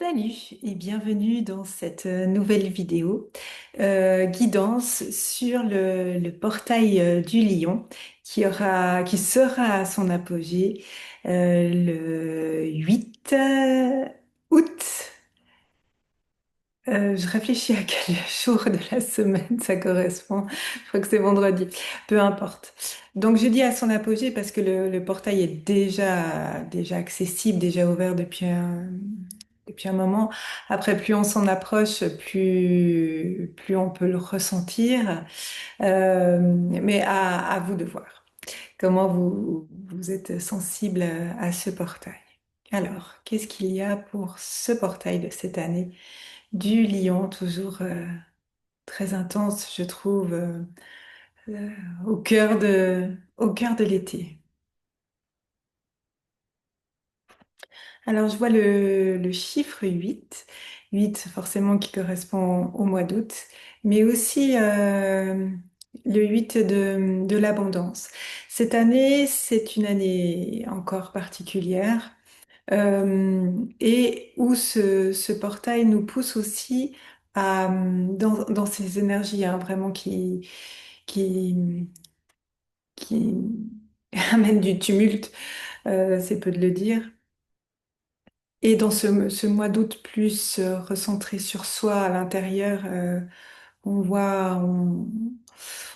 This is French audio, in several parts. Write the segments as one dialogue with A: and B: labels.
A: Salut et bienvenue dans cette nouvelle vidéo guidance sur le portail du Lion qui sera à son apogée le 8 août. Je réfléchis à quel jour de la semaine ça correspond. Je crois que c'est vendredi. Peu importe. Donc je dis à son apogée parce que le portail est déjà accessible, déjà ouvert depuis un moment. Après, plus on s'en approche, plus on peut le ressentir. Mais à vous de voir comment vous êtes sensible à ce portail. Alors, qu'est-ce qu'il y a pour ce portail de cette année? Du lion, toujours très intense, je trouve, euh, au cœur de l'été. Alors, je vois le chiffre 8, 8 forcément qui correspond au mois d'août, mais aussi le 8 de l'abondance. Cette année, c'est une année encore particulière et où ce portail nous pousse aussi dans ces énergies hein, vraiment qui, qui amènent du tumulte, c'est peu de le dire. Et dans ce mois d'août plus recentré sur soi à l'intérieur, on voit,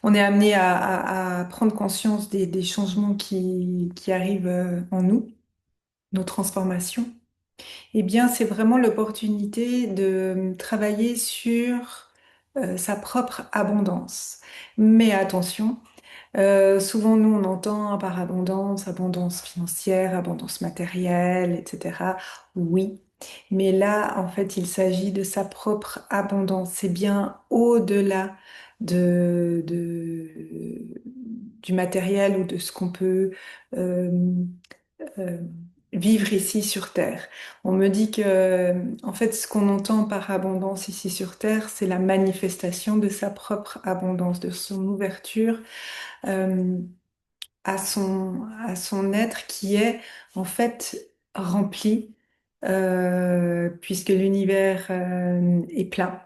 A: on est amené à prendre conscience des changements qui arrivent en nous, nos transformations. Eh bien, c'est vraiment l'opportunité de travailler sur sa propre abondance. Mais attention, souvent, nous, on entend par abondance, abondance financière, abondance matérielle, etc. Oui, mais là, en fait, il s'agit de sa propre abondance. C'est bien au-delà du matériel ou de ce qu'on peut euh, euh, vivre ici sur Terre. On me dit que, en fait, ce qu'on entend par abondance ici sur Terre, c'est la manifestation de sa propre abondance, de son ouverture euh, à son être qui est en fait rempli, puisque l'univers est plein.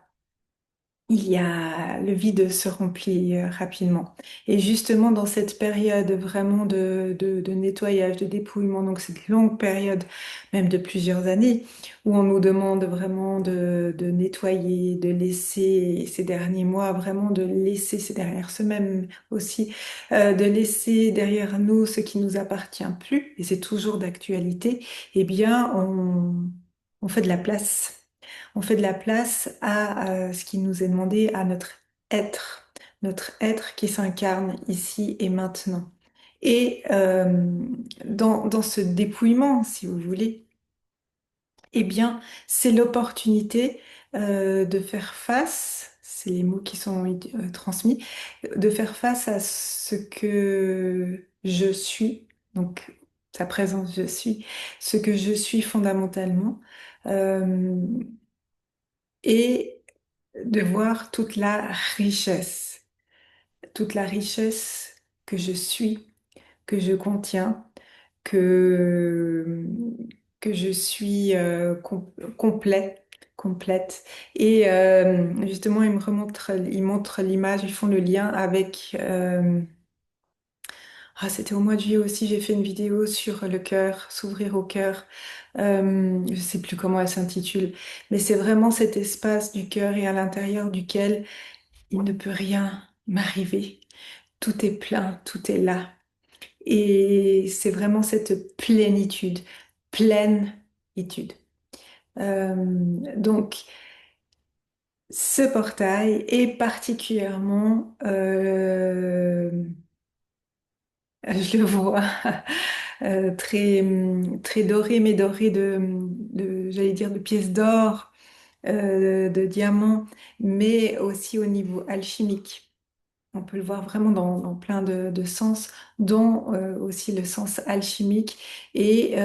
A: Il y a le vide se remplit rapidement. Et justement, dans cette période vraiment de nettoyage, de dépouillement, donc cette longue période, même de plusieurs années, où on nous demande vraiment de nettoyer, de laisser ces derniers mois, vraiment de laisser ces dernières semaines aussi, de laisser derrière nous ce qui nous appartient plus, et c'est toujours d'actualité, eh bien, on fait de la place. On fait de la place à ce qui nous est demandé, à notre être qui s'incarne ici et maintenant. Et dans ce dépouillement, si vous voulez, eh bien, c'est l'opportunité de faire face, c'est les mots qui sont transmis, de faire face à ce que je suis, donc sa présence je suis, ce que je suis fondamentalement. euh, et de voir toute la richesse que je suis, que je contiens, que, que je suis complète. Et justement, ils montrent l'image, ils font le lien avec... c'était au mois de juillet aussi, j'ai fait une vidéo sur le cœur, s'ouvrir au cœur. Je sais plus comment elle s'intitule, mais c'est vraiment cet espace du cœur et à l'intérieur duquel il ne peut rien m'arriver. Tout est plein, tout est là. Et c'est vraiment cette plénitude. Euh, donc, ce portail est particulièrement, je le vois, très doré, mais doré j'allais dire, de pièces d'or, de diamants, mais aussi au niveau alchimique. On peut le voir vraiment dans plein de sens, dont aussi le sens alchimique et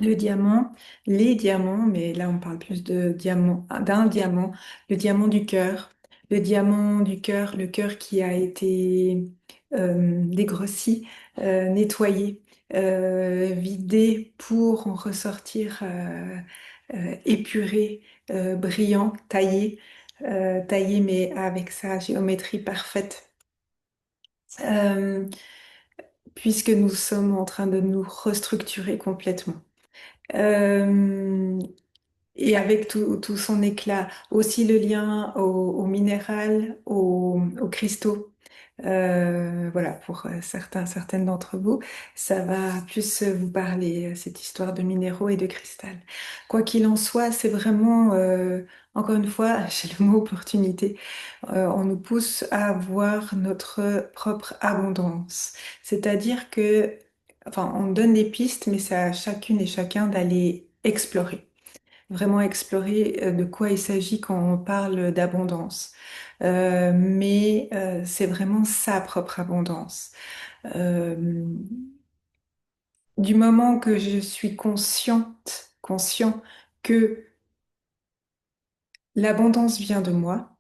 A: le diamant, les diamants, mais là on parle plus de diamant, d'un diamant, le diamant du cœur, le diamant du cœur, le cœur qui a été dégrossi, nettoyé, vidé pour en ressortir épuré, brillant, taillé, taillé mais avec sa géométrie parfaite. Euh, Puisque nous sommes en train de nous restructurer complètement. Euh, et avec tout son éclat, aussi le lien au minéral, aux cristaux. Voilà, pour certaines d'entre vous, ça va plus vous parler, cette histoire de minéraux et de cristal. Quoi qu'il en soit, c'est vraiment, encore une fois, j'ai le mot opportunité. On nous pousse à voir notre propre abondance. C'est-à-dire que, enfin, on donne des pistes, mais c'est à chacune et chacun d'aller explorer, vraiment explorer de quoi il s'agit quand on parle d'abondance. Mais c'est vraiment sa propre abondance. Euh, du moment que je suis conscient que l'abondance vient de moi,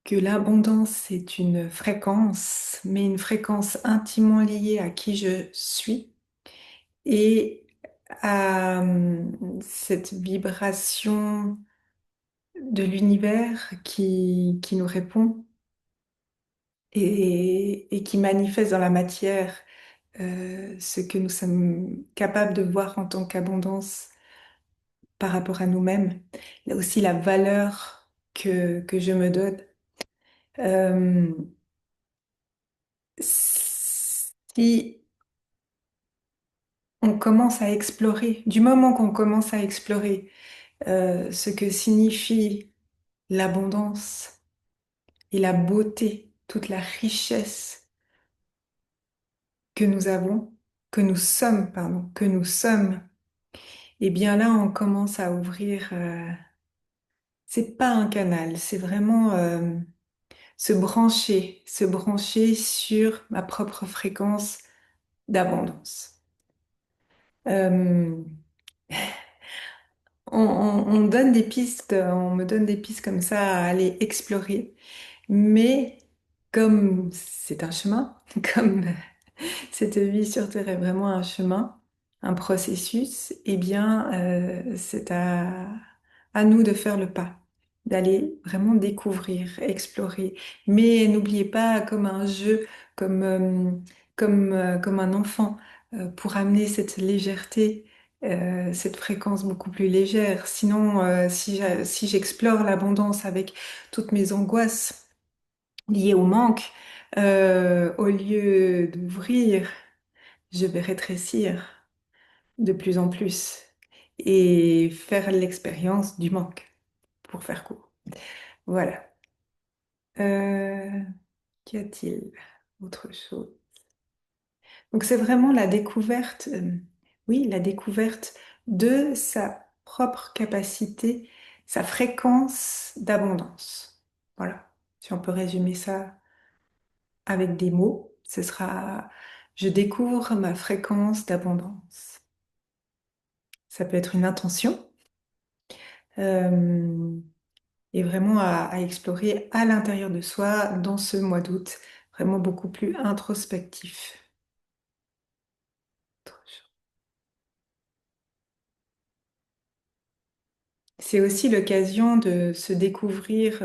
A: que l'abondance est une fréquence, mais une fréquence intimement liée à qui je suis et à cette vibration de l'univers qui nous répond et qui manifeste dans la matière ce que nous sommes capables de voir en tant qu'abondance par rapport à nous-mêmes. Là aussi, la valeur que je me donne. Euh, si on commence à explorer, du moment qu'on commence à explorer ce que signifie l'abondance et la beauté, toute la richesse que nous avons, que nous sommes, pardon, que nous sommes, et bien là, on commence à ouvrir. C'est pas un canal, c'est vraiment se brancher sur ma propre fréquence d'abondance. Euh, on donne des pistes, on me donne des pistes comme ça à aller explorer, mais comme c'est un chemin, comme cette vie sur Terre est vraiment un chemin, un processus, eh bien, c'est à nous de faire le pas, d'aller vraiment découvrir, explorer. Mais n'oubliez pas, comme un jeu, comme, comme un enfant, pour amener cette légèreté, cette fréquence beaucoup plus légère. Sinon, si j'explore l'abondance avec toutes mes angoisses liées au manque, au lieu d'ouvrir, je vais rétrécir de plus en plus et faire l'expérience du manque, pour faire court. Voilà. Euh, Qu'y a-t-il autre chose? Donc c'est vraiment la découverte, oui, la découverte de sa propre capacité, sa fréquence d'abondance. Voilà. Si on peut résumer ça avec des mots, ce sera je découvre ma fréquence d'abondance. Ça peut être une intention, euh, et vraiment à explorer à l'intérieur de soi dans ce mois d'août, vraiment beaucoup plus introspectif. C'est aussi l'occasion de se découvrir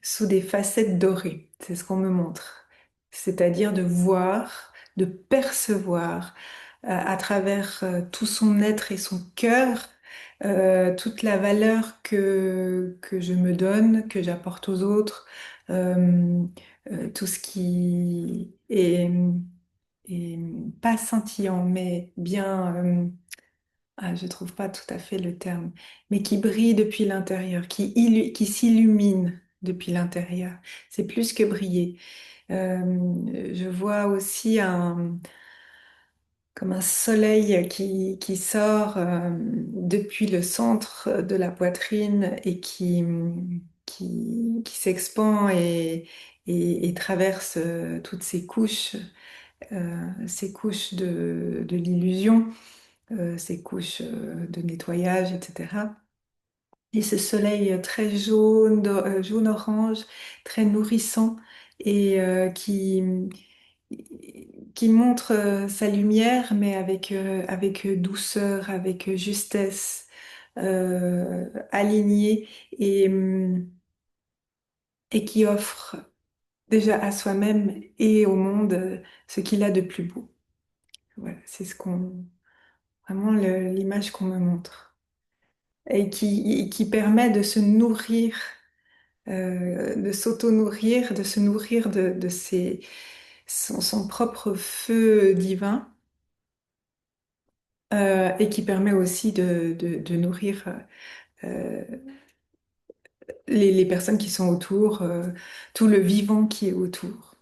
A: sous des facettes dorées. C'est ce qu'on me montre. C'est-à-dire de voir, de percevoir à travers tout son être et son cœur toute la valeur que je me donne, que j'apporte aux autres, euh, tout ce qui est pas scintillant, mais bien... je trouve pas tout à fait le terme, mais qui brille depuis l'intérieur, qui s'illumine depuis l'intérieur. C'est plus que briller. Je vois aussi comme un soleil qui sort depuis le centre de la poitrine et qui s'expand et traverse toutes ces couches de l'illusion, ces couches de nettoyage, etc. Et ce soleil très jaune, jaune-orange, très nourrissant et qui montre sa lumière, mais avec douceur, avec justesse, alignée et qui offre déjà à soi-même et au monde ce qu'il a de plus beau. Voilà, c'est vraiment l'image qu'on me montre et qui permet de se nourrir, de s'auto-nourrir, de se nourrir de son propre feu divin et qui permet aussi de nourrir euh, les personnes qui sont autour, tout le vivant qui est autour.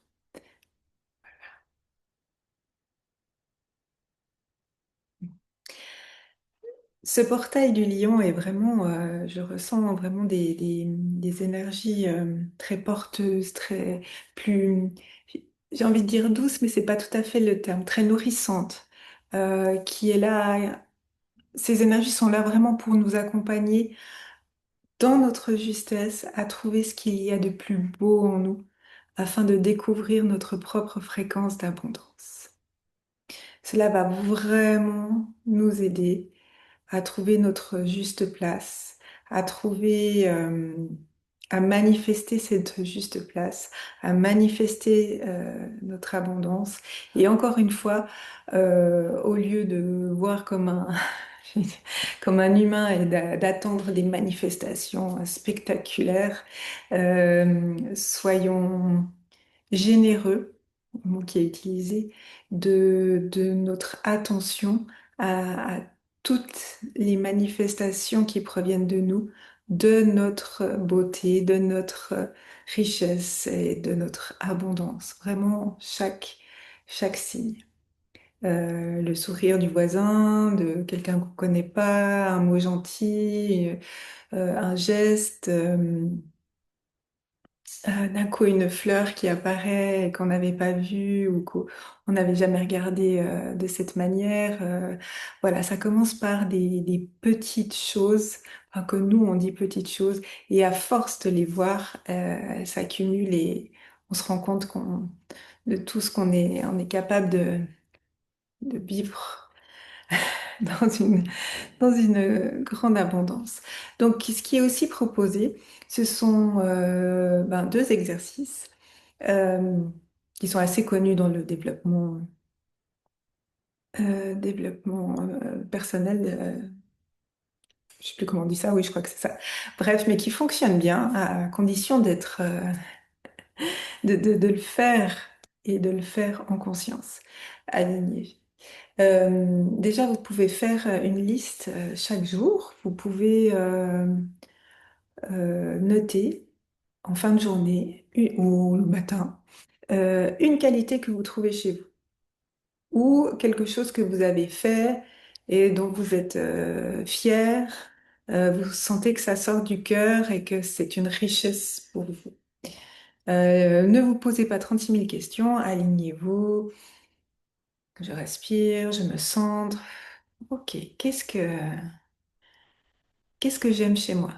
A: Ce portail du lion est vraiment, je ressens vraiment des énergies très porteuses, très plus, j'ai envie de dire douces, mais c'est pas tout à fait le terme, très nourrissantes, qui est là. Ces énergies sont là vraiment pour nous accompagner dans notre justesse à trouver ce qu'il y a de plus beau en nous, afin de découvrir notre propre fréquence d'abondance. Cela va vraiment nous aider à trouver notre juste place, à trouver, à manifester cette juste place, à manifester notre abondance. Et encore une fois, au lieu de voir comme comme un humain et d'attendre des manifestations spectaculaires, soyons généreux, le mot qui est utilisé, de notre attention à toutes les manifestations qui proviennent de nous, de notre beauté, de notre richesse et de notre abondance. Vraiment, chaque signe. Le sourire du voisin, de quelqu'un qu'on ne connaît pas, un mot gentil, un geste. D'un coup une fleur qui apparaît et qu'on n'avait pas vue ou qu'on n'avait jamais regardé de cette manière. Voilà, ça commence par des petites choses, enfin, que nous on dit petites choses, et à force de les voir, elles s'accumulent et on se rend compte de tout ce on est capable de vivre dans une grande abondance. Donc, ce qui est aussi proposé, ce sont deux exercices euh, qui sont assez connus dans le développement personnel. Je sais plus comment on dit ça, oui, je crois que c'est ça. Bref, mais qui fonctionnent bien à condition de le faire et de le faire en conscience, aligné. Déjà, vous pouvez faire une liste chaque jour. Vous pouvez noter en fin de journée ou le matin une qualité que vous trouvez chez vous ou quelque chose que vous avez fait et dont vous êtes fier. Vous sentez que ça sort du cœur et que c'est une richesse pour vous. Ne vous posez pas 36 000 questions, alignez-vous. Je respire, je me centre. Ok, qu'est-ce que j'aime chez moi?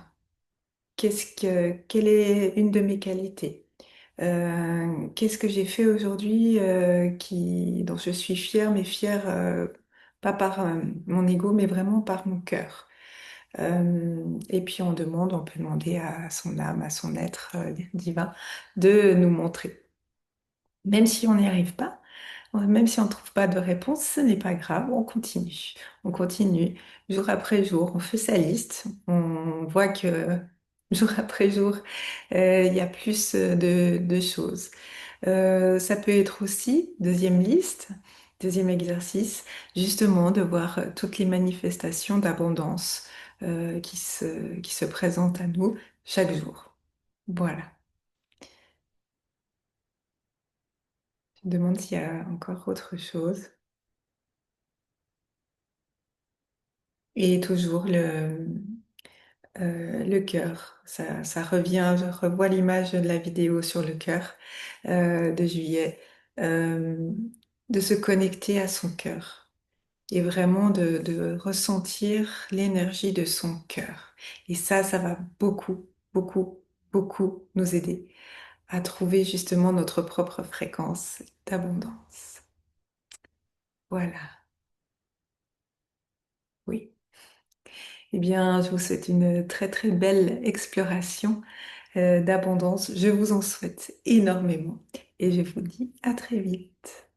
A: Quelle est une de mes qualités? Qu'est-ce que j'ai fait aujourd'hui dont je suis fière, mais fière pas par mon ego, mais vraiment par mon cœur. Et puis on peut demander à son âme, à son être divin de nous montrer. Même si on n'y arrive pas, même si on ne trouve pas de réponse, ce n'est pas grave, on continue. On continue jour après jour, on fait sa liste, on voit que jour après jour, il y a plus de choses. Ça peut être aussi, deuxième liste, deuxième exercice, justement de voir toutes les manifestations d'abondance qui se présentent à nous chaque jour. Voilà. Je me demande s'il y a encore autre chose. Et toujours le cœur. Ça revient, je revois l'image de la vidéo sur le cœur de Juillet, euh, de se connecter à son cœur et vraiment de ressentir l'énergie de son cœur. Et ça va beaucoup, beaucoup, beaucoup nous aider à trouver justement notre propre fréquence d'abondance. Voilà, oui. Eh bien, je vous souhaite une très très belle exploration d'abondance. Je vous en souhaite énormément et je vous dis à très vite.